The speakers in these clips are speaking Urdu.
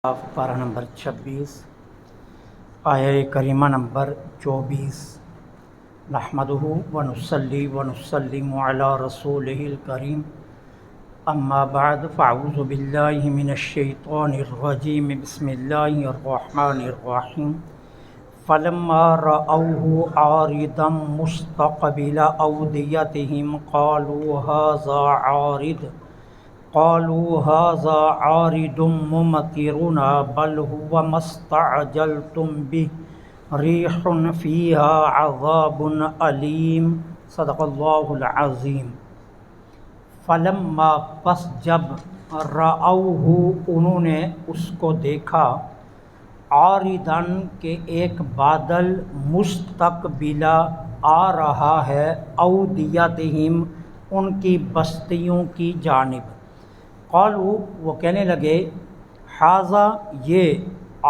پارہ نمبر 26 آیہ کریمہ نمبر 24 نحمدہ ونصلی ونسلم علی رسولہ الکریم اما بعد فاعوذ باللہ من الشیطان الرجیم بسم اللہ الرحمن الرحیم فلما رأوہ عارضا مستقبل اودیتہم قالوا هذا عارض ممطرنا بل هو ما استعجلتم به ريح فيها عذاب أليم صدق اللہ العظیم۔ فلما پس جب رأوہ انہوں نے اس کو دیکھا عارضاً کہ ایک بادل مستقبلا آ رہا ہے اودیتہم ان کی بستیوں کی جانب، قالوا وہ کہنے لگے ھذا یہ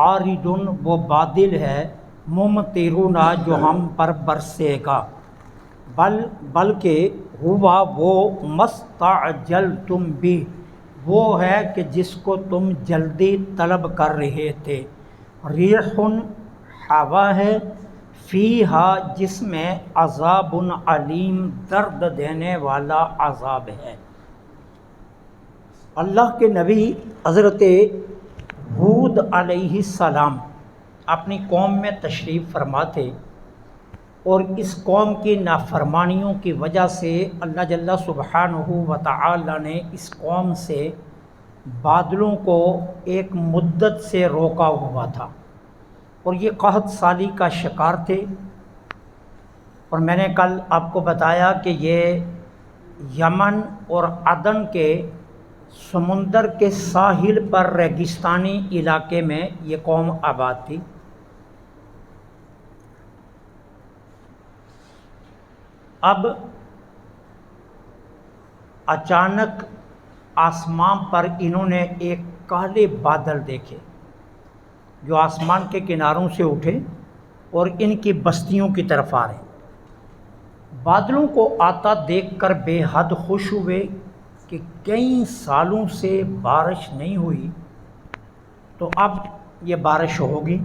عارض وہ بادل ہے ممطرنا جو ہم پر برسے گا، بلکہ ہوا وہ مستعجلتم بھی وہ ہے کہ جس کو تم جلدی طلب کر رہے تھے، ریح ہوا ہے، فیہا جس میں عذاب علیم درد دینے والا عذاب ہے۔ اللہ کے نبی حضرت ہود علیہ السلام اپنی قوم میں تشریف فرما تھے، اور اس قوم کی نافرمانیوں کی وجہ سے اللہ جل سبحانہ و تعالی نے اس قوم سے بادلوں کو ایک مدت سے روکا ہوا تھا، اور یہ قحط سالی کا شکار تھے۔ اور میں نے کل آپ کو بتایا کہ یہ یمن اور عدن کے سمندر کے ساحل پر ریگستانی علاقے میں یہ قوم آباد تھی۔ اب اچانک آسمان پر انہوں نے ایک کالے بادل دیکھے جو آسمان کے کناروں سے اٹھے اور ان کی بستیوں کی طرف آ رہے۔ بادلوں کو آتا دیکھ کر بے حد خوش ہوئے کہ کئی سالوں سے بارش نہیں ہوئی، تو اب یہ بارش ہوگی۔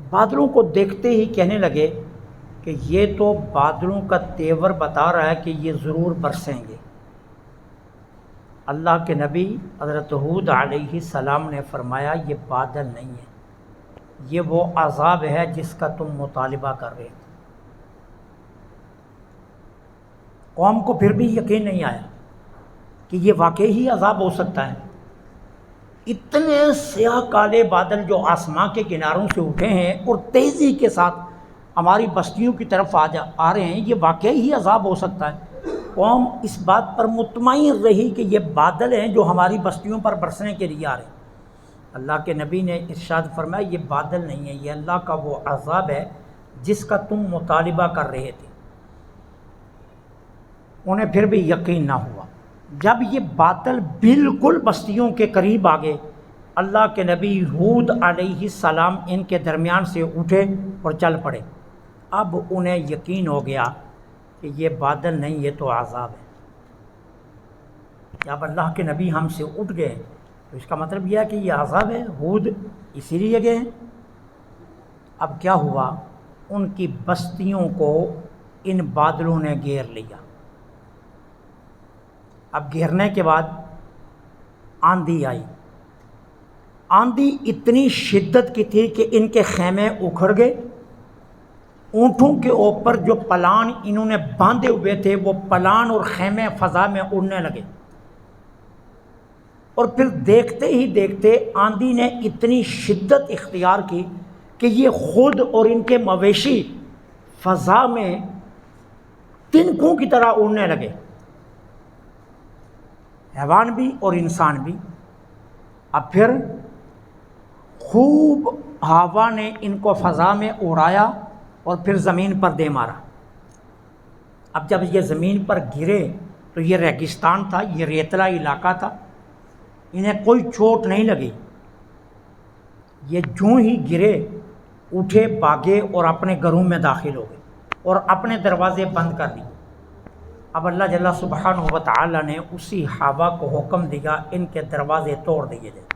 بادلوں کو دیکھتے ہی کہنے لگے کہ یہ تو بادلوں کا تیور بتا رہا ہے کہ یہ ضرور برسیں گے۔ اللہ کے نبی حضرت ہود علیہ السلام نے فرمایا یہ بادل نہیں ہے، یہ وہ عذاب ہے جس کا تم مطالبہ کر رہے تھے۔ قوم کو پھر بھی یقین نہیں آیا کہ یہ واقعی ہی عذاب ہو سکتا ہے۔ اتنے سیاہ کالے بادل جو آسمان کے کناروں سے اٹھے ہیں اور تیزی کے ساتھ ہماری بستیوں کی طرف آ رہے ہیں، یہ واقعی ہی عذاب ہو سکتا ہے۔ قوم اس بات پر مطمئن رہی کہ یہ بادل ہیں جو ہماری بستیوں پر برسنے کے لیے آ رہے ہیں۔ اللہ کے نبی نے ارشاد فرمایا یہ بادل نہیں ہے، یہ اللہ کا وہ عذاب ہے جس کا تم مطالبہ کر رہے تھے۔ انہیں پھر بھی یقین نہ ہوا۔ جب یہ بادل بالکل بستیوں کے قریب آ گئے، اللہ کے نبی ہود علیہ السلام ان کے درمیان سے اٹھے اور چل پڑے۔ اب انہیں یقین ہو گیا کہ یہ بادل نہیں، یہ تو عذاب ہے۔ جب اللہ کے نبی ہم سے اٹھ گئے تو اس کا مطلب یہ ہے کہ یہ عذاب ہے، ہود اسی لیے گئے ہیں۔ اب کیا ہوا، ان کی بستیوں کو ان بادلوں نے گھیر لیا۔ اب گھیرنے کے بعد آندھی آئی۔ آندھی اتنی شدت کی تھی کہ ان کے خیمے اکھڑ گئے، اونٹوں کے اوپر جو پلان انہوں نے باندھے ہوئے تھے وہ پلان اور خیمے فضا میں اڑنے لگے، اور پھر دیکھتے ہی دیکھتے آندھی نے اتنی شدت اختیار کی کہ یہ خود اور ان کے مویشی فضا میں تنکوں کی طرح اڑنے لگے، حیوان بھی اور انسان بھی۔ اب پھر خوب ہوا نے ان کو فضا میں اڑایا اور پھر زمین پر دے مارا۔ اب جب یہ زمین پر گرے تو یہ ریگستان تھا، یہ ریتلا علاقہ تھا، انہیں کوئی چوٹ نہیں لگی۔ یہ جوں ہی گرے اٹھے، بھاگے اور اپنے گھروں میں داخل ہو گئے اور اپنے دروازے بند کر دیے۔ اب اللہ جل سبحانہ و تعالی نے اسی ہوا کو حکم دیا ان کے دروازے توڑ دیے جائیں۔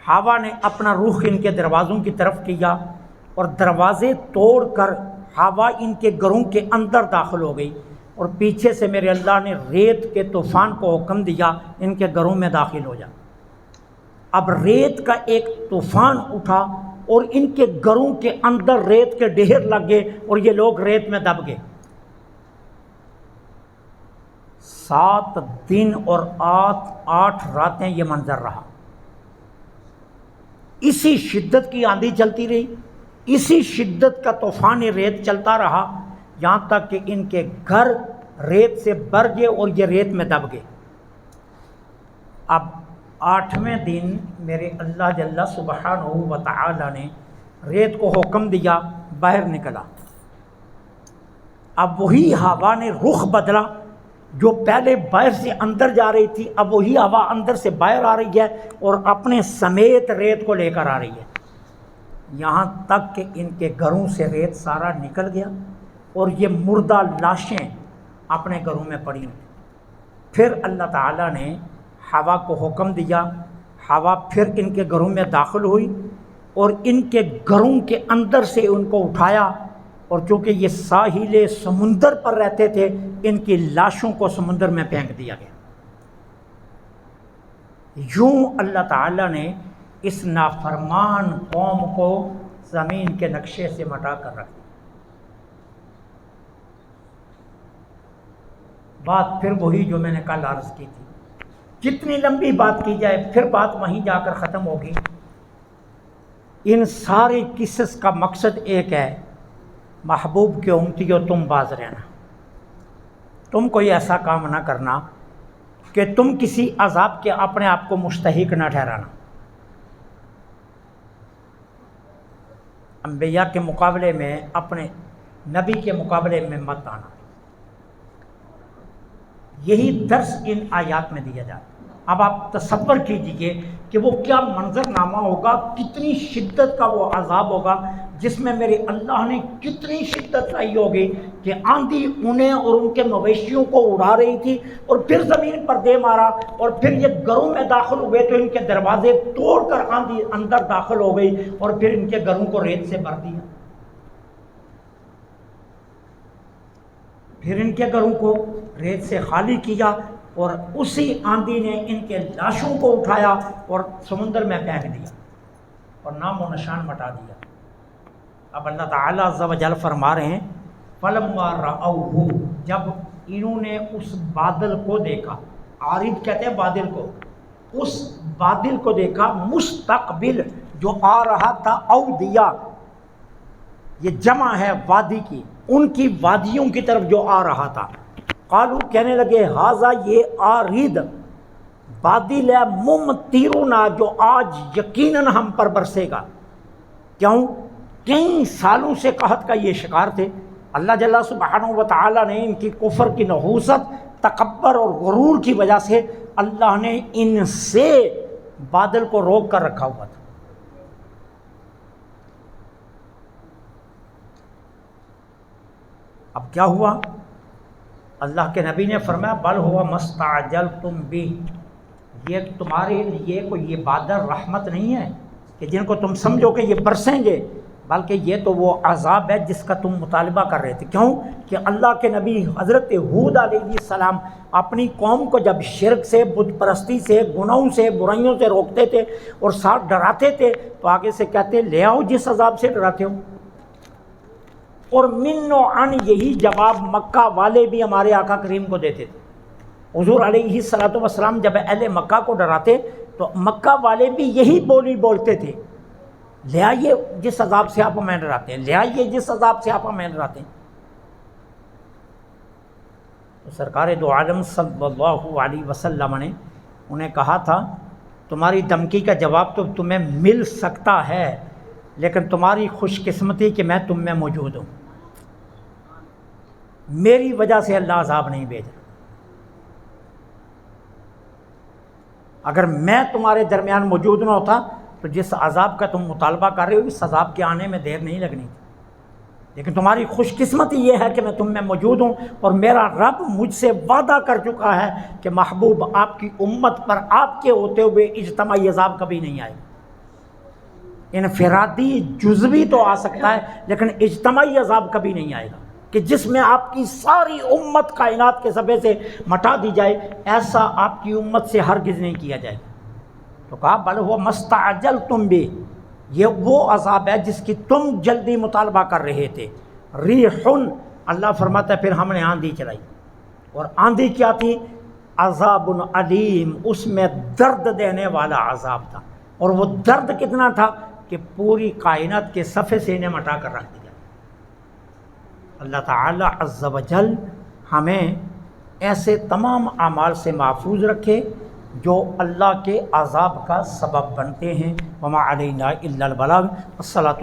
ہوا نے اپنا رخ ان کے دروازوں کی طرف کیا اور دروازے توڑ کر ہوا ان کے گھروں کے اندر داخل ہو گئی، اور پیچھے سے میرے اللہ نے ریت کے طوفان کو حکم دیا ان کے گھروں میں داخل ہو جا۔ اب ریت کا ایک طوفان اٹھا اور ان کے گھروں کے اندر ریت کے ڈھیر لگ گئے اور یہ لوگ ریت میں دب گئے۔ 7 دن اور 8 راتیں یہ منظر رہا، اسی شدت کی آندھی چلتی رہی، اسی شدت کا طوفان ریت چلتا رہا، یہاں تک کہ ان کے گھر ریت سے بھر گئے اور یہ ریت میں دب گئے۔ اب 8ویں دن میرے اللہ جل سبحانہ و تعالی نے ریت کو حکم دیا باہر نکلا۔ اب وہی ہوا نے رخ بدلا، جو پہلے باہر سے اندر جا رہی تھی اب وہی ہوا اندر سے باہر آ رہی ہے اور اپنے سمیت ریت کو لے کر آ رہی ہے، یہاں تک کہ ان کے گھروں سے ریت سارا نکل گیا اور یہ مردہ لاشیں اپنے گھروں میں پڑی۔ پھر اللہ تعالیٰ نے ہوا کو حکم دیا، ہوا پھر ان کے گھروں میں داخل ہوئی اور ان کے گھروں کے اندر سے ان کو اٹھایا، اور چونکہ یہ ساحل سمندر پر رہتے تھے ان کی لاشوں کو سمندر میں پھینک دیا گیا۔ یوں اللہ تعالیٰ نے اس نافرمان قوم کو زمین کے نقشے سے مٹا کر رکھ دیا۔ بات پھر وہی جو میں نے کل عرض کی تھی، جتنی لمبی بات کی جائے پھر بات وہیں جا کر ختم ہوگی۔ ان سارے قصص کا مقصد ایک ہے، محبوب کے امتیو تم باز رہنا، تم کوئی ایسا کام نہ کرنا کہ تم کسی عذاب کے اپنے آپ کو مستحق نہ ٹھہرانا۔ انبیاء کے مقابلے میں اپنے نبی کے مقابلے میں مت آنا، یہی درس ان آیات میں دیا جاتا ہے۔ اب آپ تصور کیجئے کہ وہ کیا منظرنامہ ہوگا، کتنی شدت کا وہ عذاب ہوگا جس میں میرے اللہ نے کتنی شدت لائی ہوگی کہ آندھی انہیں اور ان کے مویشیوں کو اڑا رہی تھی، اور پھر زمین پر دے مارا، اور پھر یہ گھروں میں داخل ہوئے تو ان کے دروازے توڑ کر آندھی اندر داخل ہو گئی اور پھر ان کے گھروں کو ریت سے بھر دیا، پھر ان کے گھروں کو ریت سے خالی کیا، اور اسی آندھی نے ان کے لاشوں کو اٹھایا اور سمندر میں پھینک دیا اور نام و نشان مٹا دیا۔ اب اللہ تعالیٰ عز و جل فرما رہے ہیں فَلَمَّا رَأَوْهُ، جب انہوں نے اس بادل کو دیکھا، عارض کہتے ہیں بادل کو، اس بادل کو دیکھا، مستقبل جو آ رہا تھا، اودیا یہ جمع ہے وادی کی، ان کی وادیوں کی طرف جو آ رہا تھا، قالو کہنے لگے ہاذا یہ عارض بادل ہے، ممطرنا جو آج یقیناً ہم پر برسے گا۔ کیوں؟ کئی سالوں سے قحط کا یہ شکار تھے، اللہ جل سبحانہ و تعالیٰ نے ان کی کفر کی نحوست، تکبر اور غرور کی وجہ سے اللہ نے ان سے بادل کو روک کر رکھا ہوا تھا۔ اب کیا ہوا؟ اللہ کے نبی نے فرمایا بل ہوا مستعجلتم بھی، یہ تمہارے لیے کوئی یہ بادل رحمت نہیں ہے کہ جن کو تم سمجھو کہ یہ برسیں گے، بلکہ یہ تو وہ عذاب ہے جس کا تم مطالبہ کر رہے تھے۔ کیوں کہ اللہ کے نبی حضرت ہود علیہ السلام اپنی قوم کو جب شرک سے، بت پرستی سے، گناہوں سے، برائیوں سے روکتے تھے اور ساتھ ڈراتے تھے تو آگے سے کہتے لے آؤ جس عذاب سے ڈراتے ہو، اور من و عن یہی جواب مکہ والے بھی ہمارے آقا کریم کو دیتے تھے۔ حضور علیہ الصلوۃ والسلام جب اہل مکہ کو ڈراتے تو مکہ والے بھی یہی بولی بولتے تھے، لے آئیے جس عذاب سے آپ ہمیں ڈراتے ہیں، لے آئیے جس عذاب سے آپ ہمیں ڈراتے ہیں۔ تو سرکار دو عالم صلی اللہ علیہ وسلم نے انہیں کہا تھا تمہاری دھمکی کا جواب تو تمہیں مل سکتا ہے، لیکن تمہاری خوش قسمتی کہ میں تم میں موجود ہوں، میری وجہ سے اللہ عذاب نہیں بھیج رہا۔ اگر میں تمہارے درمیان موجود نہ ہوتا تو جس عذاب کا تم مطالبہ کر رہے ہو اس عذاب کے آنے میں دیر نہیں لگنی تھی، لیکن تمہاری خوش قسمتی یہ ہے کہ میں تم میں موجود ہوں، اور میرا رب مجھ سے وعدہ کر چکا ہے کہ محبوب آپ کی امت پر آپ کے ہوتے ہوئے اجتماعی عذاب کبھی نہیں آئے۔ انفرادی جزوی تو آ سکتا ہے لیکن اجتماعی عذاب کبھی نہیں آئے گا کہ جس میں آپ کی ساری امت کائنات کے صفحے سے مٹا دی جائے، ایسا آپ کی امت سے ہرگز نہیں کیا جائے گا۔ تو کہا بل ہوا مستعجلتم بہ، یہ وہ عذاب ہے جس کی تم جلدی مطالبہ کر رہے تھے۔ ریحن، اللہ فرماتا ہے پھر ہم نے آندھی چلائی، اور آندھی کیا تھی؟ عذاب علیم، اس میں درد دینے والا عذاب تھا، اور وہ درد کتنا تھا کہ پوری کائنات کے صفحے سے انہیں مٹا کر رکھ دیا۔ اللہ تعالی عز و جل ہمیں ایسے تمام اعمال سے محفوظ رکھے جو اللہ کے عذاب کا سبب بنتے ہیں۔ وما علینا الا البلاغ۔ الصلاۃ